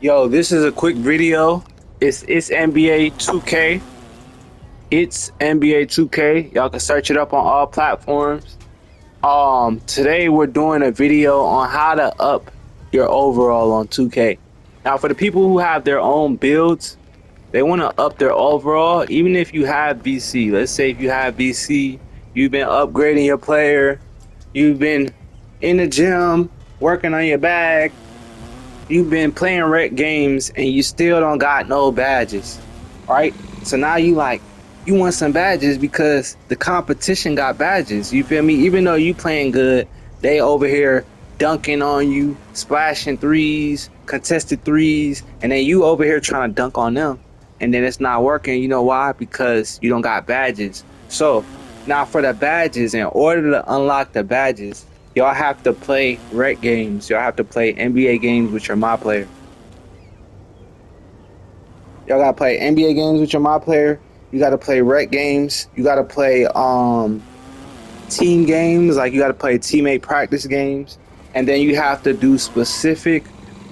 Yo, this is a quick video. It's NBA 2K. It's NBA 2K. Y'all can search it up on all platforms. Today we're doing a video on how to up your overall on 2K. Now, for the people who have their own builds, they want to up their overall. Even if you have BC, let's say if you have BC, you've been upgrading your player, you've been in the gym working on your bag, you've been playing rec games and you still don't got no badges, right? So now you want some badges because the competition got badges. You feel me? Even though you playing good, they over here dunking on you, splashing threes, contested threes, and then you over here trying to dunk on them, and then it's not working. You know why? Because you don't got badges. So now for the badges, in order to unlock the badges, y'all have to play rec games. Y'all have to play NBA games with your MyPlayer. Y'all gotta play NBA games with your MyPlayer. You gotta play rec games. You gotta play team games, like you gotta play teammate practice games, and then you have to do specific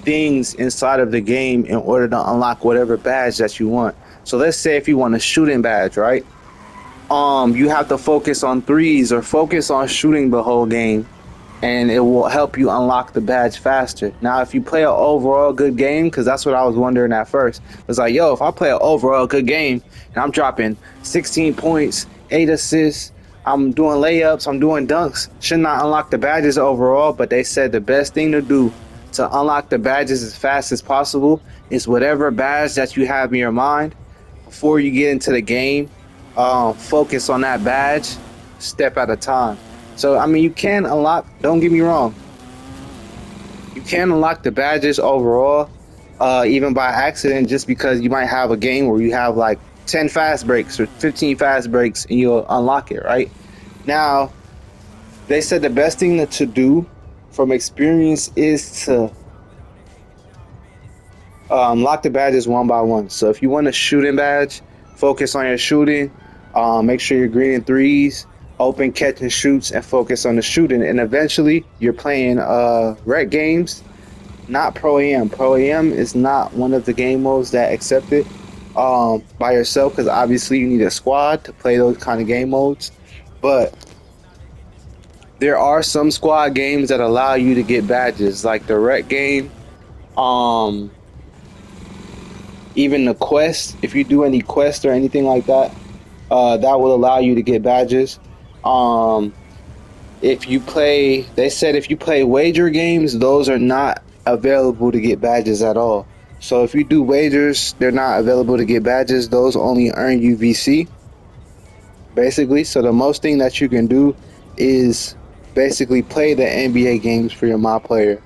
things inside of the game in order to unlock whatever badge that you want. So let's say if you want a shooting badge, right? You have to focus on threes or focus on shooting the whole game, and it will help you unlock the badge faster. Now, if you play an overall good game, because that's what I was wondering at first, it's like, yo, if I play an overall good game and I'm dropping 16 points, 8 assists, I'm doing layups, I'm doing dunks, shouldn't I unlock the badges overall? But they said the best thing to do to unlock the badges as fast as possible is whatever badge that you have in your mind before you get into the game. Focus on that badge, step at a time. So, I mean, you can unlock, don't get me wrong, you can unlock the badges overall, even by accident, just because you might have a game where you have like 10 fast breaks or 15 fast breaks and you'll unlock it, right? Now, they said the best thing to do from experience is to unlock the badges one by one. So if you want a shooting badge, focus on your shooting, make sure you're green in threes, open catch and shoots, and focus on the shooting, and eventually you're playing rec games, not pro am. Pro am is not one of the game modes that accept it by yourself, because obviously you need a squad to play those kind of game modes. But there are some squad games that allow you to get badges, like the rec game, even the quest. If you do any quest or anything like that, that will allow you to get badges. If you play, they said if you play wager games, those are not available to get badges at all. So if you do wagers, they're not available to get badges. Those only earn you VC, basically. So the most thing that you can do is basically play the NBA games for your MyPlayer.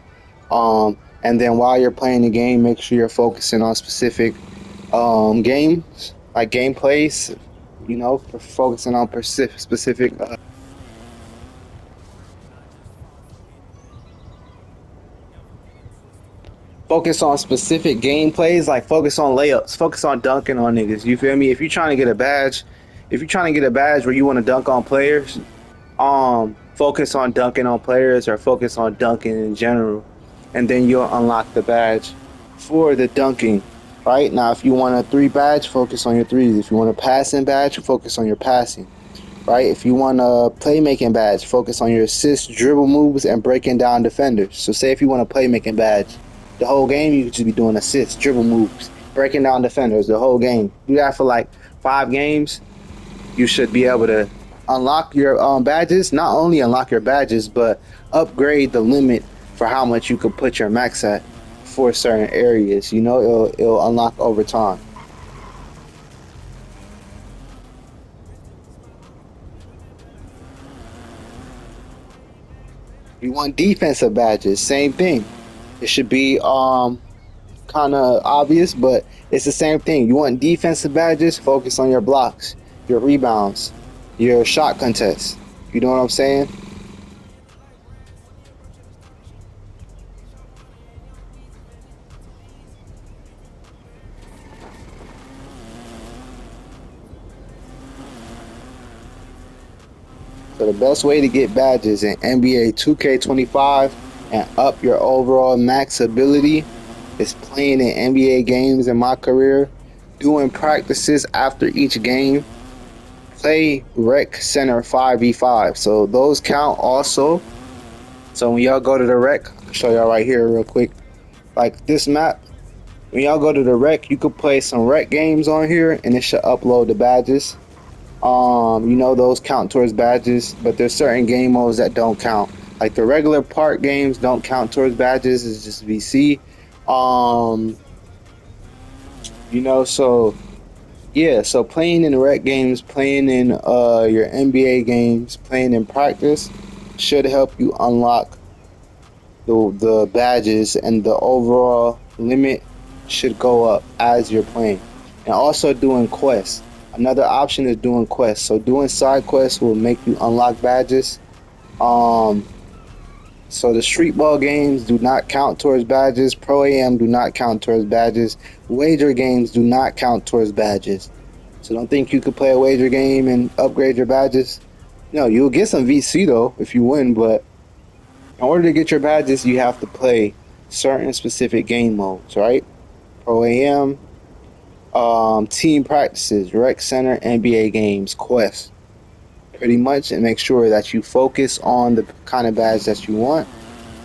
And then while you're playing the game, make sure you're focusing on specific games, like gameplays, focusing on specific focus on specific gameplays, like focus on layups, focus on dunking on niggas. You feel me? If you're trying to get a badge, where you want to dunk on players, focus on dunking on players or focus on dunking in general, and then you'll unlock the badge for the dunking. Right now, if you want a three badge, focus on your threes. If you want a passing badge, focus on your passing. Right? If you want a playmaking badge, focus on your assists, dribble moves, and breaking down defenders. So say if you want a playmaking badge, the whole game you could just be doing assists, dribble moves, breaking down defenders the whole game. Do that for like 5 games. You should be able to unlock your badges. Not only unlock your badges, but upgrade the limit for how much you could put your max at for certain areas. It'll unlock over time. You want defensive badges, same thing. It should be kind of obvious, but it's the same thing. You want defensive badges, focus on your blocks, your rebounds, your shot contests. You know what I'm saying? So the best way to get badges in NBA 2K25 and up your overall max ability is playing in NBA games in my career, doing practices after each game, play rec center 5v5. So those count also. So when y'all go to the rec, I'll show y'all right here real quick. Like this map, when y'all go to the rec, you could play some rec games on here and it should upload the badges. Those count towards badges, but there's certain game modes that don't count. Like the regular park games don't count towards badges, it's just VC. Um, so yeah, so playing in rec games, playing in your NBA games, playing in practice should help you unlock the badges, and the overall limit should go up as you're playing. And also doing quests. Another option is doing quests. So doing side quests will make you unlock badges. Um, so the street ball games do not count towards badges. Pro AM do not count towards badges. Wager games do not count towards badges. So don't think you could play a wager game and upgrade your badges. No, you'll get some VC though if you win, but in order to get your badges, you have to play certain specific game modes, right? Pro AM, team practices, rec center, NBA games, quests, pretty much, and make sure that you focus on the kind of badge that you want,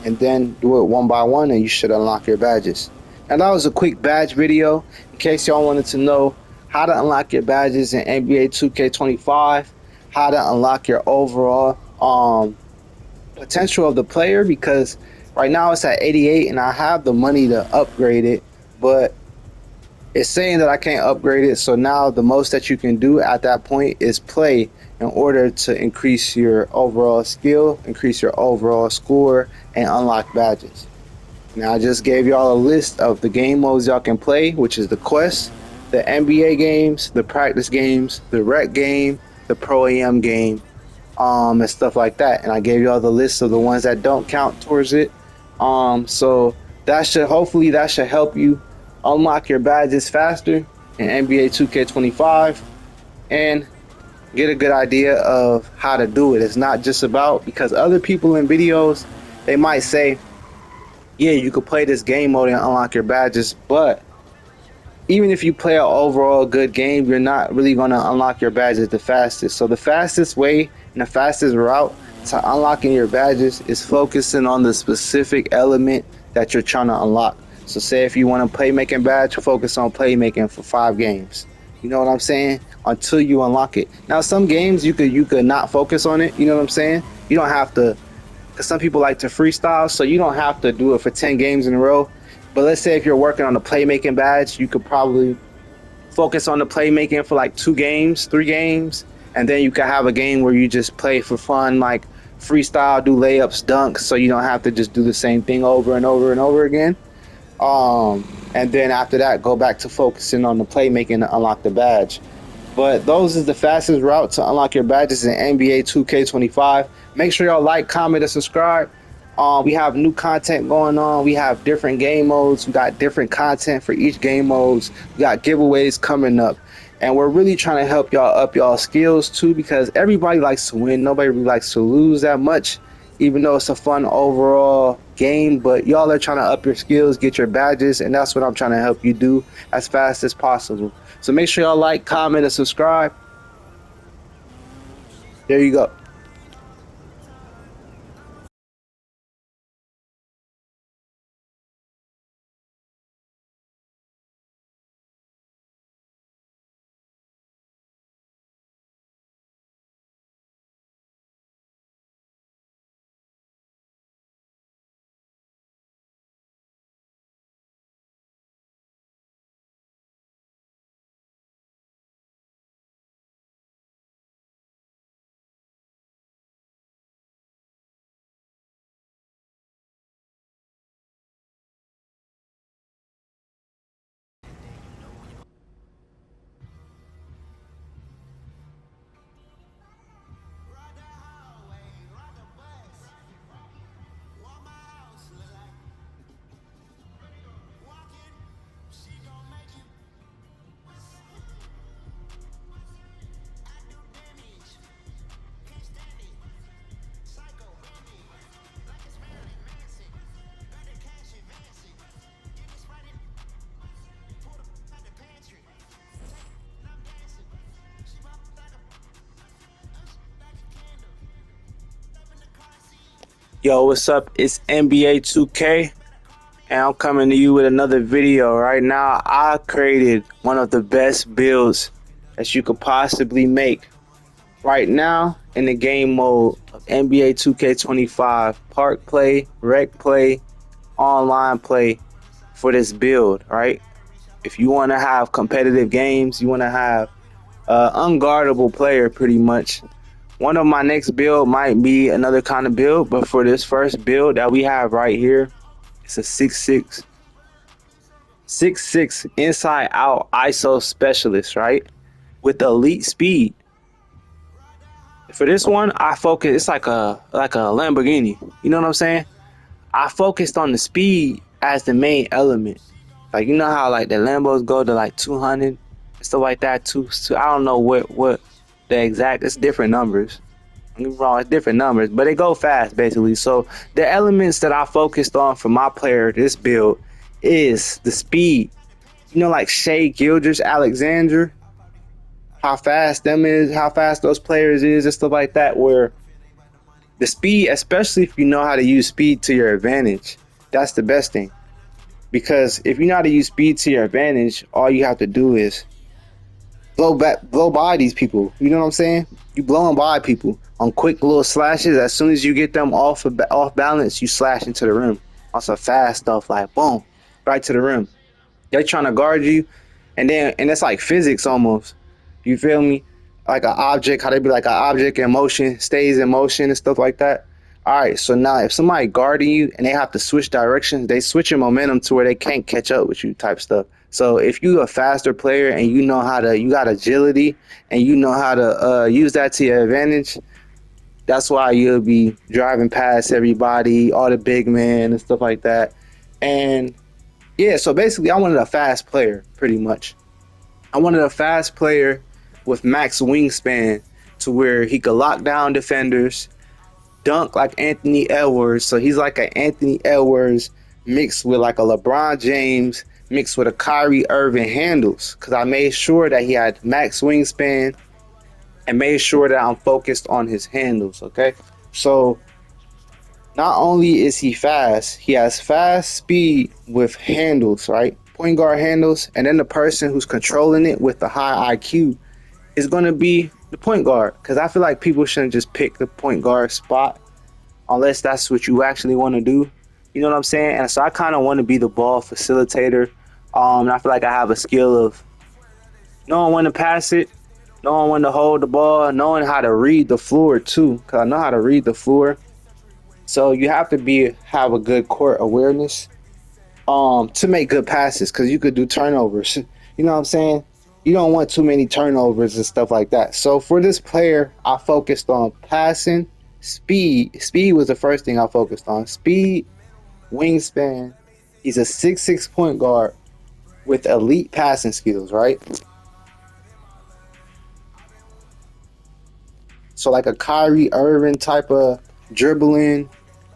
and then do it one by one, and you should unlock your badges. Now that was a quick badge video. In case y'all wanted to know how to unlock your badges in NBA 2K25, how to unlock your overall potential of the player, because right now it's at 88 and I have the money to upgrade it, but it's saying that I can't upgrade it. So now the most that you can do at that point is play in order to increase your overall skill, increase your overall score, and unlock badges. Now I just gave y'all a list of the game modes y'all can play, which is the quest, the NBA games, the practice games, the rec game, the pro am game, and stuff like that. And I gave y'all the list of the ones that don't count towards it. So that should hopefully that should help you unlock your badges faster in NBA 2K25 and get a good idea of how to do it. It's not just about, because other people in videos, they might say, yeah, you could play this game mode and unlock your badges, but even if you play an overall good game, you're not really going to unlock your badges the fastest. So the fastest way and the fastest route to unlocking your badges is focusing on the specific element that you're trying to unlock. So say if you want a playmaking badge, focus on playmaking for 5 games. You know what I'm saying? Until you unlock it. Now some games you could not focus on it. You know what I'm saying? You don't have to, because some people like to freestyle, so you don't have to do it for 10 games in a row. But let's say if you're working on a playmaking badge, you could probably focus on the playmaking for like 2 games, 3 games, and then you could have a game where you just play for fun, like freestyle, do layups, dunks, so you don't have to just do the same thing over and over and over again. And then after that, go back to focusing on the playmaking to unlock the badge. But those is the fastest route to unlock your badges in NBA 2K25. Make sure y'all like, comment, and subscribe. We have new content going on. We have different game modes. We got different content for each game modes. We got giveaways coming up. And we're really trying to help y'all up y'all skills too, because everybody likes to win. Nobody really likes to lose that much, even though it's a fun overall game. But y'all are trying to up your skills, get your badges, and that's what I'm trying to help you do as fast as possible. So make sure y'all like, comment, and subscribe. There you go. Yo, what's up? It's NBA 2K, and I'm coming to you with another video. Right now, I created one of the best builds that you could possibly make. Right now, in the game mode of NBA 2K25, park play, rec play, online play for this build, right? If you want to have competitive games, you want to have an unguardable player pretty much. One of my next build might be another kind of build, but for this first build that we have right here, it's a 6'6" inside out ISO specialist, right? With elite speed. For this one, I focus. It's like a Lamborghini. You know what I'm saying? I focused on the speed as the main element. Like, you know how like the Lambos go to like 200 and stuff like that. I don't know what the exact. It's different numbers. Don't get me wrong, it's different numbers, but they go fast basically. So the elements that I focused on for my player this build is the speed. You know, like Shea Gilders, Alexander, how fast how fast those players is and stuff like that. Where the speed, especially if you know how to use speed to your advantage, that's the best thing. Because if you know how to use speed to your advantage, all you have to do is blow by these people. You know what I'm saying? You blowing by people on quick little slashes. As soon as you get them off balance, you slash into the rim on some fast stuff, like boom, right to the rim. They're trying to guard you, and it's like physics almost. You feel me? Like an object, how they be like an object in motion stays in motion and stuff like that. All right, so now if somebody guarding you and they have to switch directions, they switch your momentum to where they can't catch up with you type stuff. So if you a faster player and you got agility and you know how to use that to your advantage, that's why you'll be driving past everybody, all the big men and stuff like that. And yeah, so basically I wanted a fast player pretty much. I wanted a fast player with max wingspan to where he could lock down defenders, dunk like Anthony Edwards. So he's like an Anthony Edwards mixed with like a LeBron James mixed with a Kyrie Irving handles, because I made sure that he had max wingspan and made sure that I'm focused on his handles. Okay, so not only is he fast, he has fast speed with handles, right? Point guard handles, and then the person who's controlling it with the high IQ is going to be the point guard, because I feel like people shouldn't just pick the point guard spot unless that's what you actually want to do. You know what I'm saying? And so I kind of want to be the ball facilitator. And I feel like I have a skill of knowing when to pass it, knowing when to hold the ball, knowing how to read the floor too, because I know how to read the floor. So you have to have a good court awareness to make good passes, because you could do turnovers. You know what I'm saying? You don't want too many turnovers and stuff like that. So for this player, I focused on passing, speed. Speed was the first thing I focused on. Speed, wingspan. He's a 6'6" point guard with elite passing skills, right? So like a Kyrie Irving type of dribbling,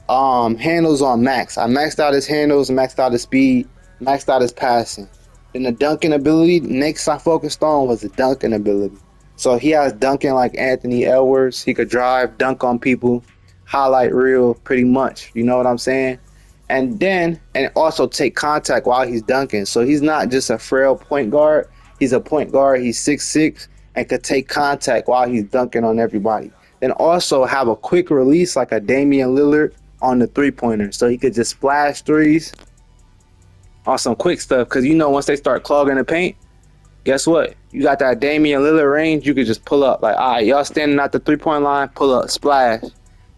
handles on max. I maxed out his handles, maxed out his speed, maxed out his passing. Then the dunking ability, next I focused on was the dunking ability. So he has dunking like Anthony Edwards. He could drive, dunk on people, highlight reel pretty much. You know what I'm saying? And also take contact while he's dunking. So he's not just a frail point guard. He's a point guard. He's 6'6" and could take contact while he's dunking on everybody. Then also have a quick release like a Damian Lillard on the three-pointer. So he could just splash threes on some quick stuff. Because, you know, once they start clogging the paint, guess what? You got that Damian Lillard range. You could just pull up. Like, all right, y'all standing at the three-point line, pull up, splash.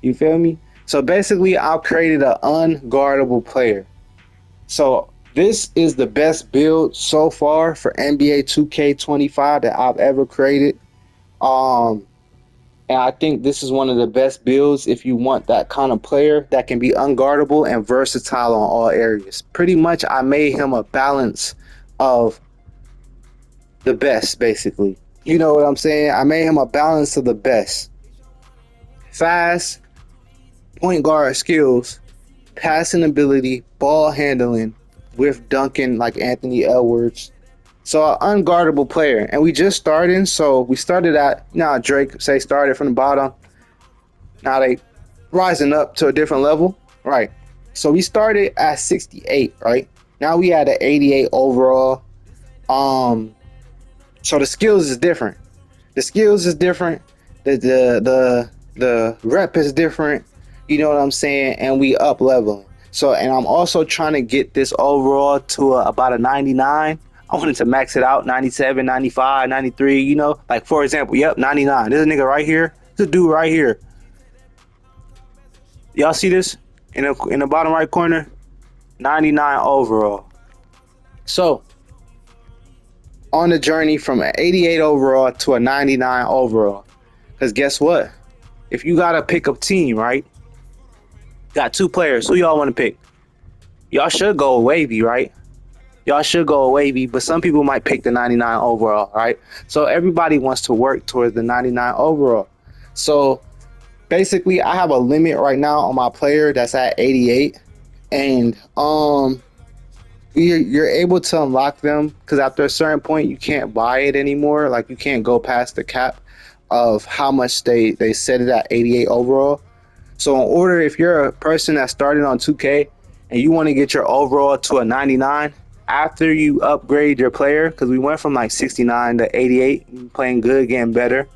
You feel me? So basically, I've created an unguardable player. So this is the best build so far for NBA 2K25 that I've ever created. And I think this is one of the best builds if you want that kind of player that can be unguardable and versatile on all areas. Pretty much, I made him a balance of the best, basically. You know what I'm saying? I made him a balance of the best. Fast, point guard skills, passing ability, ball handling, with dunking like Anthony Edwards. So an unguardable player. And we just started, so we started at, Drake say started from the bottom. Now they rising up to a different level, right? So we started at 68, right? Now we at an 88 overall. Um, so the skills is different. The skills is different. The rep is different. You know what I'm saying? And we up leveling. So, and I'm also trying to get this overall to about a 99. I wanted to max it out 97, 95, 93. You know, like for example, yep, 99. There's a nigga right here. This dude right here. Y'all see this in the bottom right corner? 99 overall. So on the journey from an 88 overall to a 99 overall. Because guess what? If you got to pick a team, right? Got two players. Who y'all want to pick? Y'all should go wavy, right? Y'all should go wavy, but some people might pick the 99 overall, right? So everybody wants to work towards the 99 overall. So basically, I have a limit right now on my player that's at 88. And you're able to unlock them because after a certain point you can't buy it anymore. Like you can't go past the cap of how much they set it at 88 overall. So in order, if you're a person that started on 2K and you want to get your overall to a 99 after you upgrade your player, because we went from like 69 to 88, playing good, getting better.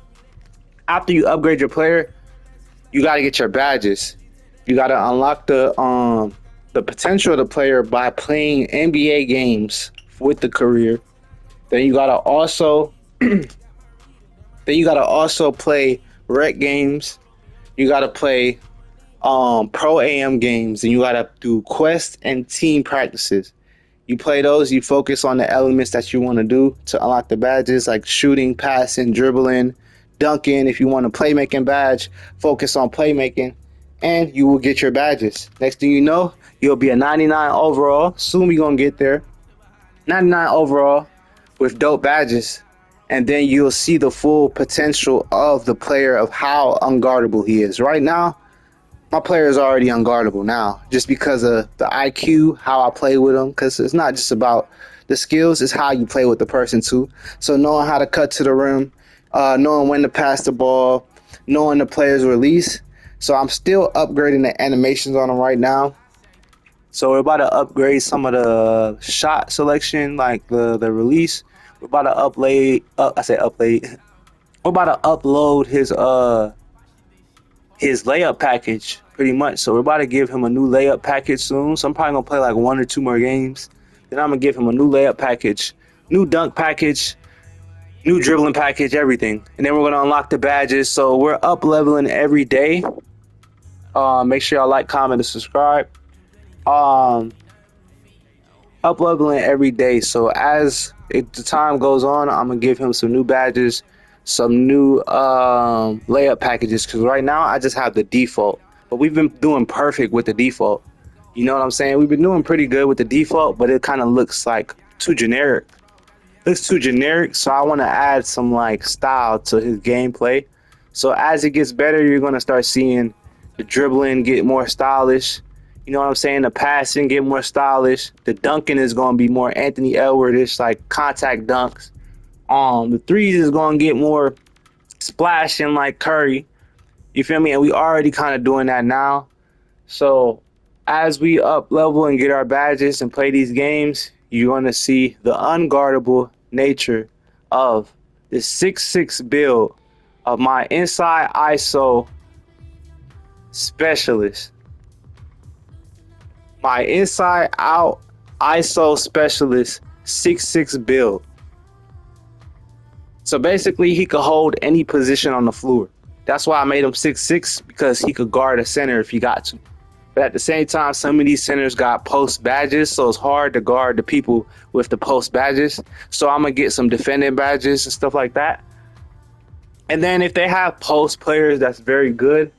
After you upgrade your player, you got to get your badges. You got to unlock the potential of the player by playing NBA games with the career. Then you gotta also play rec games. You gotta play pro AM games, and you gotta do quest and team practices. You play those, you focus on the elements that you want to do to unlock the badges, like shooting, passing, dribbling, dunking. If you want a playmaking badge, focus on playmaking, and you will get your badges. Next thing you know, you'll be a 99 overall. Soon we gonna get there. 99 overall with dope badges. And then you'll see the full potential of the player, of how unguardable he is. Right now, my player is already unguardable now, just because of the IQ, how I play with him. Because it's not just about the skills, it's how you play with the person too. So knowing how to cut to the rim, knowing when to pass the ball, knowing the player's release. So I'm still upgrading the animations on him right now. So we're about to upgrade some of the shot selection, like the release. We're about to upload. We're about to upload his layup package, pretty much. So we're about to give him a new layup package soon. So I'm probably gonna play like 1 or 2 more games. Then I'm gonna give him a new layup package, new dunk package, new dribbling package, everything. And then we're gonna unlock the badges. So we're up leveling every day. Make sure y'all like, comment, and subscribe. Up leveling every day. So as the time goes on, I'm gonna give him some new badges, some new layup packages. Because right now I just have the default, but we've been doing perfect with the default. You know what I'm saying? We've been doing pretty good with the default, but it kind of looks like too generic. Looks too generic. So I want to add some like style to his gameplay. So as it gets better, you're gonna start seeing the dribbling get more stylish. You know what I'm saying? The passing get more stylish. The dunking is going to be more Anthony Edwards-ish, like contact dunks. The threes is going to get more splashing like Curry. You feel me? And we already kind of doing that now. So as we up level and get our badges and play these games, you're going to see the unguardable nature of the 6'6" build of my inside ISO specialist. My inside out ISO specialist 6'6" build. So basically he could hold any position on the floor. That's why I made him 6'6", because he could guard a center if he got to. But at the same time, some of these centers got post badges, so it's hard to guard the people with the post badges. So I'm going to get some defending badges and stuff like that. And then if they have post players that's very good,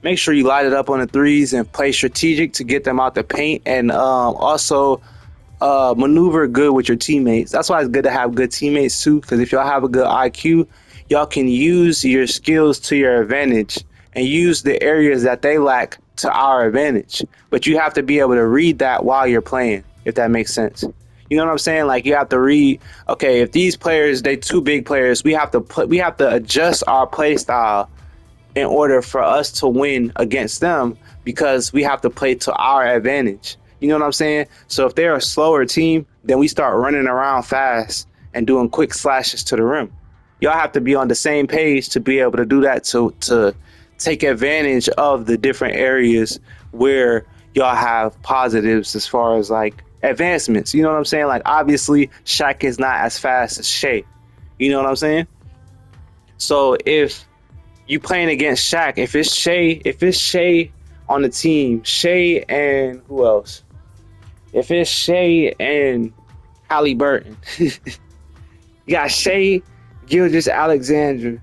make sure you light it up on the threes and play strategic to get them out the paint, and also maneuver good with your teammates. That's why it's good to have good teammates too, because if y'all have a good IQ, y'all can use your skills to your advantage and use the areas that they lack to our advantage. But you have to be able to read that while you're playing, if that makes sense. You know what I'm saying? Like you have to read, okay, if these players, they too big players, we have to adjust our play style in order for us to win against them, because we have to play to our advantage. You know what I'm saying? So if they're a slower team, then we start running around fast and doing quick slashes to the rim. Y'all have to be on the same page to be able to do that, to take advantage of the different areas where y'all have positives as far as like advancements. You know what I'm saying? Like obviously Shaq is not as fast as Shea. You know what I'm saying? So if you playing against Shaq, if it's Shea on the team, Shea and who else? If it's Shea and Halliburton, you got Shea Gilgeous-Alexander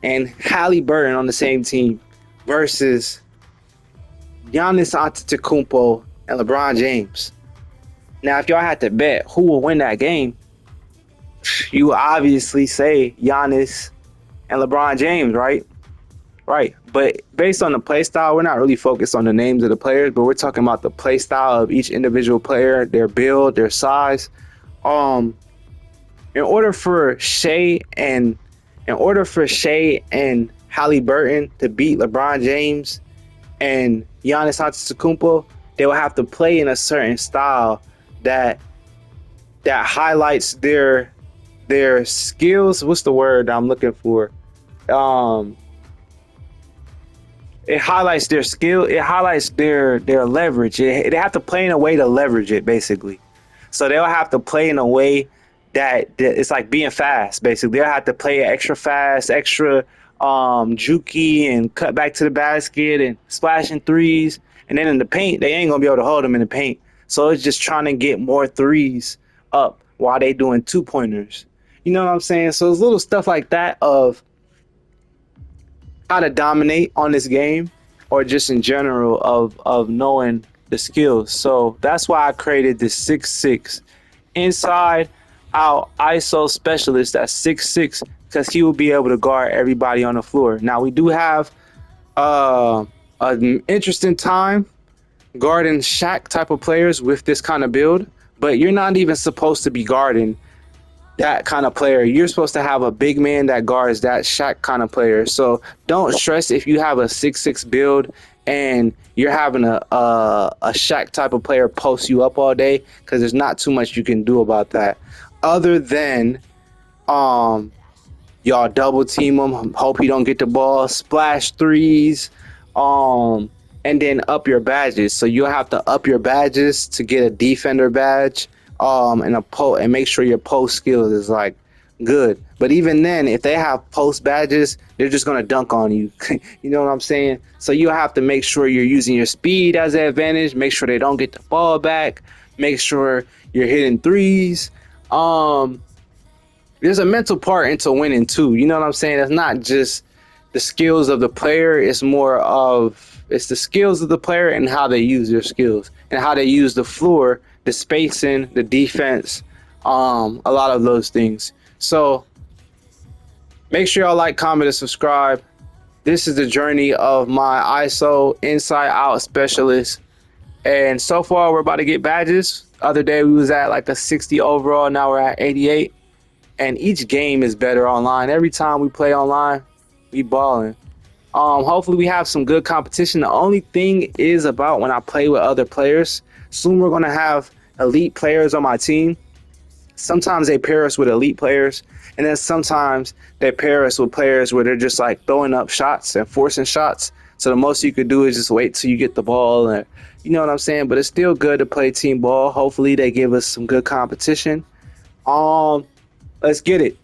and Halliburton on the same team versus Giannis Antetokounmpo and LeBron James. Now, if y'all had to bet who will win that game, you obviously say Giannis and LeBron James, right? Right. But based on the play style, we're not really focused on the names of the players, but we're talking about the play style of each individual player, their build, their size. In order for Shea and Halliburton to beat LeBron James and Giannis Antetokounmpo, they will have to play in a certain style that highlights their skills. What's the word I'm looking for? It highlights their skill. It highlights their leverage. They have to play in a way to leverage it, basically. So they'll have to play in a way that it's like being fast, basically. They'll have to play extra fast, extra jukey, and cut back to the basket and splashing threes. And then in the paint, they ain't gonna be able to hold them in the paint. So it's just trying to get more threes up while they doing 2-pointers. You know what I'm saying? So it's little stuff like that of how to dominate on this game, or just in general of knowing the skills. So that's why I created this 6'6" inside out ISO specialist that's 6'6", because he will be able to guard everybody on the floor. Now we do have an interesting time guarding Shaq type of players with this kind of build, but you're not even supposed to be guarding that kind of player. You're supposed to have a big man that guards that Shaq kind of player. So don't stress if you have a 6'6" build and you're having a Shaq type of player post you up all day, because there's not too much you can do about that, other than y'all double team him, hope he don't get the ball, splash threes, and then up your badges. So you'll have to up your badges to get a defender badge, and make sure your post skills is like good. But even then, if they have post badges, they're just gonna dunk on you. You know what I'm saying? So you have to make sure you're using your speed as an advantage. Make sure they don't get the ball back. Make sure you're hitting threes. There's a mental part into winning too. You know what I'm saying? It's not just the skills of the player. It's the skills of the player and how they use their skills and how they use the floor, the spacing, the defense, a lot of those things. So make sure y'all like, comment, and subscribe. This is the journey of my ISO inside out specialist. And so far we're about to get badges. Other day we was at like a 60 overall. Now we're at 88. And each game is better online. Every time we play online, we balling. Hopefully we have some good competition. The only thing is about when I play with other players, soon we're going to have elite players on my team. Sometimes they pair us with elite players, and then sometimes they pair us with players where they're just like throwing up shots and forcing shots. So the most you could do is just wait till you get the ball, and you know what I'm saying? But it's still good to play team ball. Hopefully they give us some good competition. Let's get it.